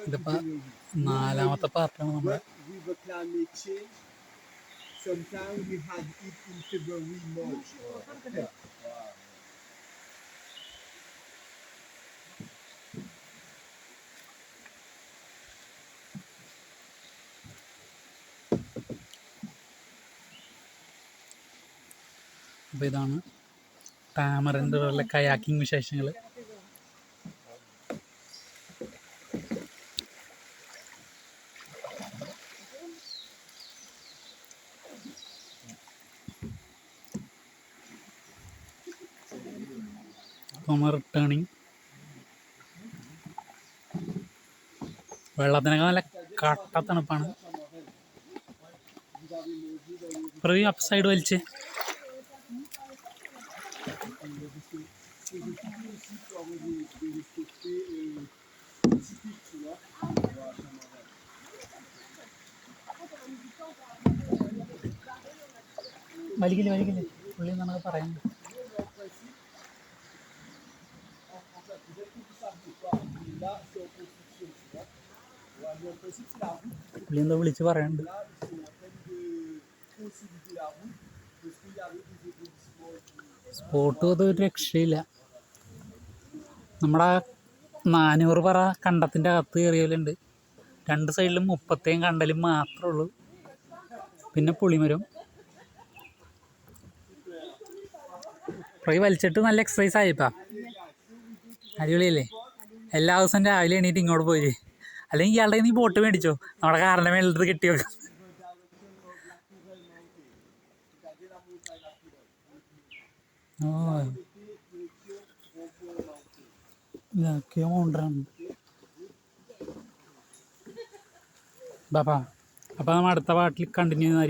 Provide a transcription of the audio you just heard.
ഇതിപ്പോൾ നാലാമത്തെ പാർട്ടാണ് നമ്മുടെ. അപ്പോൾ ഇതാണ് ടാമറിൻ്റെ ഉള്ള കയാക്കിംഗ് വിശേഷങ്ങൾ. അപ്പോൾ റിട്ടേണിങ് വെള്ളത്തിനൊക്കെ നല്ല കട്ട തണുപ്പാണ്. പ്രവി അപ്പ് സൈഡ് വലിച്ച് വലിക്കില്ലേ പുള്ളി എന്നൊക്കെ പറയുന്നത്. പുള്ളി എന്തോ വിളിച്ച് പറയാനുണ്ട്. സ്പോട്ടും അതൊരു രക്ഷയില്ല. നമ്മുടെ 400 പറ കണ്ടത്തിൻ്റെ അകത്ത് കയറിയലുണ്ട്. 2 സൈഡിലും 30 കണ്ടലും മാത്രമേ ഉള്ളൂ. പിന്നെ പുളിമരം വലിച്ചിട്ട് നല്ല എക്സസൈസ് ആയിപ്പാ. അടിപൊളിയല്ലേ? എല്ലാ ദിവസവും രാവിലെ എണീറ്റ് ഇങ്ങോട്ട് പോയി. അല്ലെങ്കിൽ ഇയാളുടെ നീ ബോട്ട് മേടിച്ചോ, നമ്മുടെ കാറിൻ്റെ മേലെടുത്ത് കെട്ടി വെക്കാം. ഇതൊക്കെയോ കൊണ്ടുവരാണ് ബാപ്പാ. അപ്പോൾ നമ്മൾ അടുത്ത പാട്ടിൽ കണ്ടിന്യൂ ചെയ്യുന്നതായിരിക്കും.